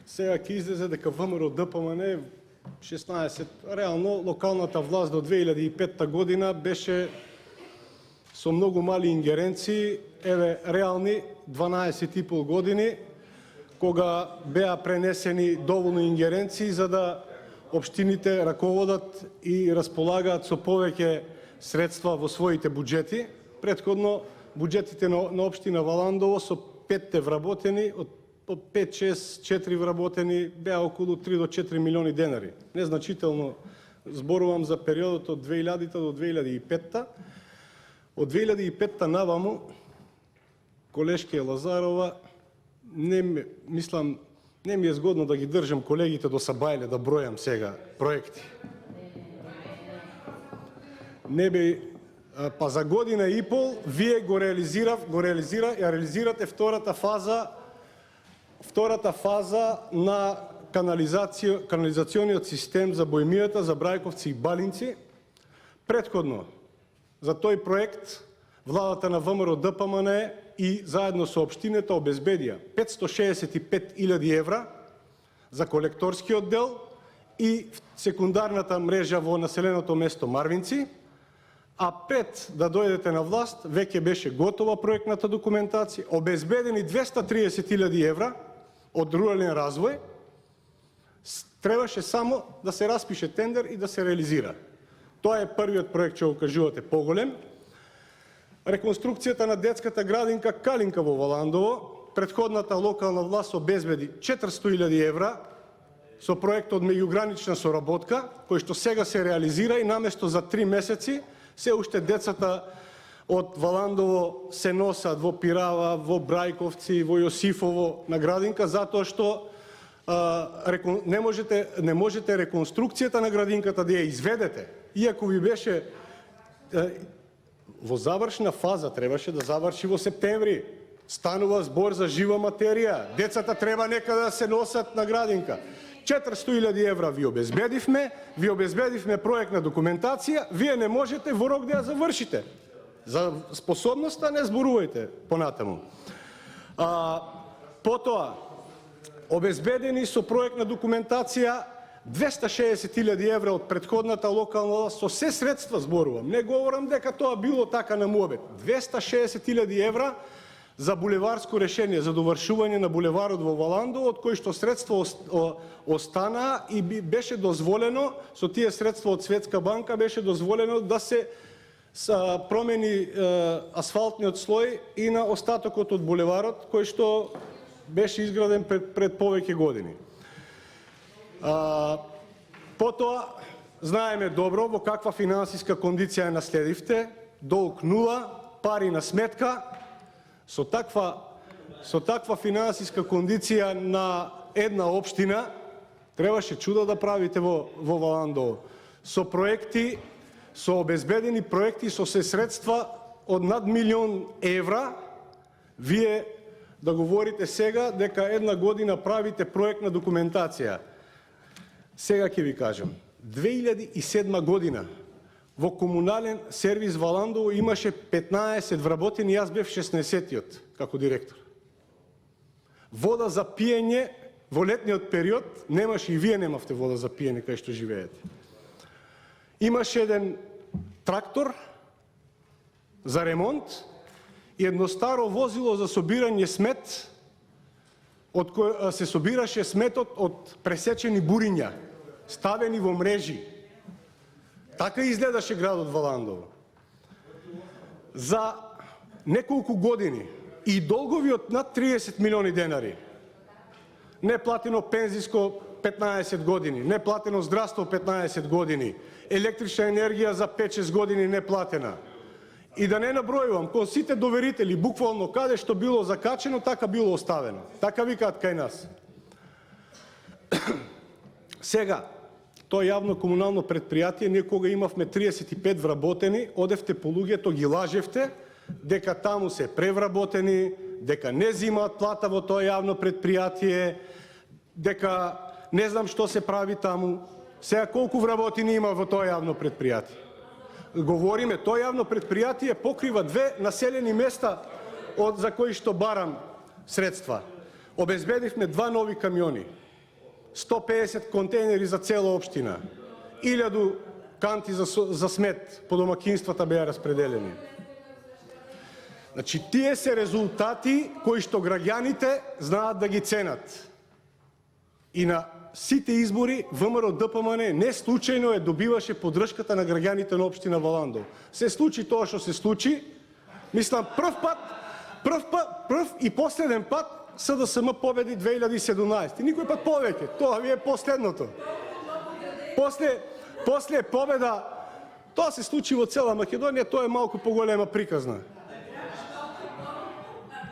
Сега ќе излезе дека ВМРО ДПМН 16, реално локалната власт до 2005 година беше со многу мали ингеренции, еве реални 12,5 години, кога беа пренесени доволно ингеренции за да општините раководат и располагаат со повеќе средства во своите буџети. Претходно буџетите на општина Валандово со 5 вработени, од 5-6-4 вработени беа околу 3 до 4 милиони денари. Незначително зборувам за периодот од 2000 до 2005. Од 2005 наваму колешке Лазарова не ми е згодно да ги држам колегите до Сабајле да бројам сега проекти. Не би па за година и пол вие реализирате втората фаза на канализациониот систем за Бојмијата, за Брајковци и Балинци. Претходно за тој проект владата на ВМРО ДПМН и заедно со општината обезбедија 565.000 евра за колекторскиот дел и секундарната мрежа во населеното место Марвинци, а пред да дојдете на власт веќе беше готова проектната документација, обезбедени 230.000 евра од рурален развој, требаше само да се распише тендер и да се реализира. Тоа е првиот проект, што го кажувате, поголем. Реконструкцијата на детската градинка Калинка во Валандово, претходната локална власт обезбеди 400.000 евра со проектот меѓугранична соработка, кој што сега се реализира и наместо за 3 месеци се уште децата од Валандово се носат во Пирава, во Брајковци, во Јосифово на градинка, затоа што не можете реконструкцијата на градинката да ја изведете. Иако ви беше во завршна фаза, требаше да заврши во септември. Станува збор за жива материја. Децата треба некаде да се носат на градинка. 400.000 евра ви обезбедивме проектна документација, вие не можете во рок да ја завршите. За способноста не зборувајте понатаму. Потоа, обезбедени со проектна документација 260.000 евра од претходната локална власт, со се средства зборувам. Не говорам дека тоа било така на муабет. 260.000 евра за булеварско решение, за довршување на булеварот во Валандово, од кои што средства останаа и беше дозволено, со тие средства од Светска банка беше дозволено да се промени асфалтниот слој и на остатокот од булеварот, кој што беше изграден пред повеќе години. Потоа, знаеме добро во каква финансиска кондиција наследивте, долг нула, пари на сметка. Со таква финансиска кондиција на една општина требаше чудо да правите во Валандово. Со проекти, со обезбедени проекти, со се средства од над 1 милион евра, вие да говорите сега дека една година правите проектна документација. Сега ќе ви кажам. 2007 година во комунален сервис Валандово имаше 15 вработени, јас бев 16-тиот како директор. Вода за пиење во летниот период немаше и вие немавте вода за пиење кај што живеете. Имаше еден трактор за ремонт и едно старо возило за собирање смет, од кој се собираше сметот од пресечени буриња, ставени во мрежи. Така изгледаше градот Валандово. За неколку години и долгови од над 30 милиони денари. Неплатено пензиско 15 години, неплатено здравство 15 години, електрична енергија за 5-6 години неплатена. И да не набројувам, кон сите доверители, буквално каде што било закачено, така било оставено. Така викаат кај нас. Сега, тоа јавно комунално предпријатие, ние кога имавме 35 вработени, одевте по луѓето, ги лажевте, дека таму се превработени, дека не зимаат плата во тоа јавно предпријатие, дека не знам што се прави таму. Сега колку вработени има во тоа јавно предпријатие? Говориме, тоа јавно предпријатие покрива 2 населени места за кои што барам средства. Обезбедивме 2 нови камиони, 150 контейнери за цела општина, 1000 канти за смет по домакинствата беа распределени. Значи, тие се резултати кои што граѓаните знаат да ги ценат. И на сите избори ВМРО ДПМН не случајно добиваше поддршката на граѓаните на општина Валандово. Се случи тоа што се случи. Мислам, прв и последен пат СДСМ победи 2017. Никој пат повеќе. Тоа ви е последното. После победа, тоа се случи во цела Македонија, тоа е малку поголема приказна.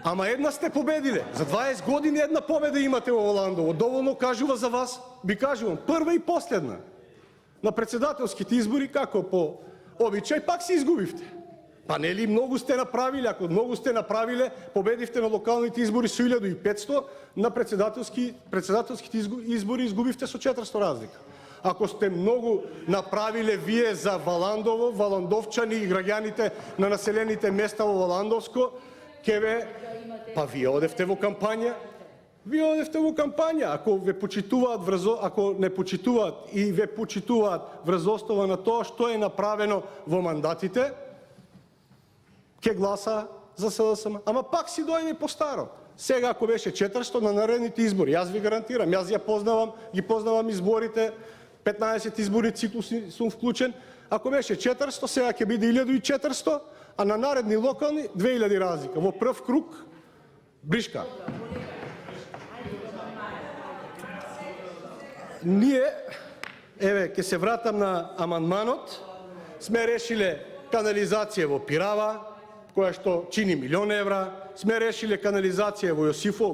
Ама една сте победиле. За 20 години една победа имате во Валандово. Доволно кажува за вас. Ви кажувам, прва и последна. На председателските избори, како по обичај, пак се изгубивте. Па нели многу сте направиле, ако многу сте направиле, победивте на локалните избори со 1500, на председателските избори изгубивте со 400 разлика. Ако сте многу направиле вие за Валандово, валандовчани и граѓаните на населените места во Валандовско, па вие одевте во кампања. Ако ве почитуваат ако не почитуваат и ве почитуваат врз основа на тоа што е направено во мандатите, ќе гласа за СДСМ. Ама пак си дојде по старо. Сега ако беше 400 на наредните избори, јас ви гарантирам, јас ги познавам изборите, 15 изборни циклуси сум вклучен. Ако беше 400, сега ќе биде 1400, а на наредни локални 2000 разлика. Во прв круг бришка. Ние, ќе се вратам на амандманот, сме решиле канализација во Пирава, која што чини 1 000 000 евра, сме решиле канализација во Јосифо,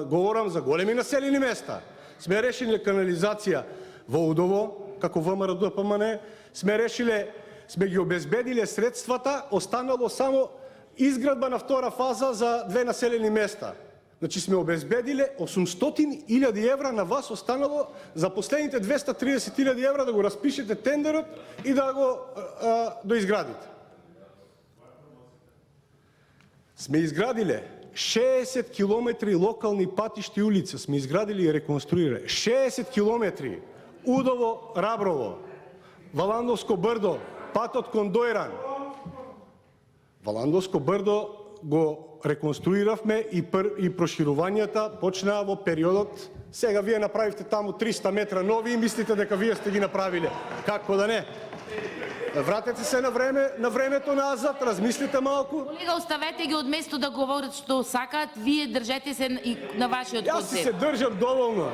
говорам за големи населени места. Сме решиле канализација во Удово, како ВМРО ДПМН, сме ги обезбедиле средствата, останало само изградба на втора фаза за 2 населени места. Значи сме обезбедиле 800.000 евра, на вас останало за последните 230.000 евра да го распишете тендерот и да го доизградите. Сме изградиле 60 километри локални патишти и улици, сме изградили и реконструирали. 60 километри. Удово, Раброво, Валандовско брдо, патот кон Дојран. Валандовско брдо го реконструиравме и проширувањата почнаа во периодот. Сега вие направивте таму 300 метра нови и мислите дека вие сте ги направиле. Како да не? Вратете се на времето назад, размислите малку. Колега, оставете ги од место да говорат што сакаат, вие држете се и на вашиот концепт. Јас се држам доволно.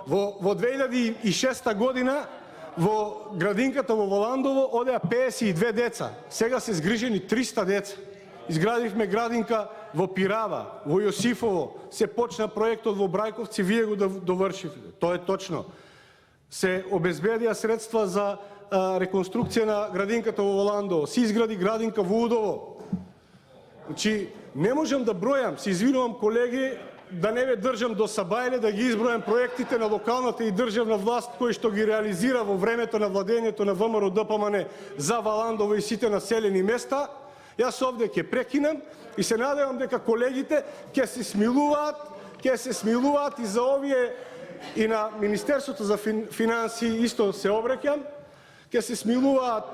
Во 2006 година во градинката во Валандово одеа 52 деца. Сега се згрижени 300 деца. Изградивме градинка во Пирава, во Јосифово, се почна проектот во Брајковци, вие го довршивте. Тоа е точно. Се обезбедија средства за реконструкција на градинката во Валандово, се изгради градинка во Удово. Значи, не можам да бројам, се извинувам колеги, да не ве држам до сабајле, да ги избројам проектите на локалната и државна власт кои што ги реализира во времето на владењето на ВМРО ДПМН за Валандово и сите населени места. Јас овде ќе прекинам и се надевам дека колегите ќе се смилуваат и за овие, и на Министерството за финансии исто се обраќам, ќе се смилуваат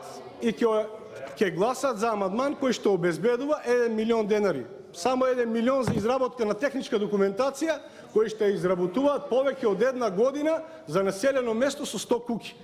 и ќе гласат за амандман кој што обезбедува 1 милион денари. Само 1 милион за изработка на техничка документација, кои што изработуваат повеќе од 1 година за населено место со 100 куќи.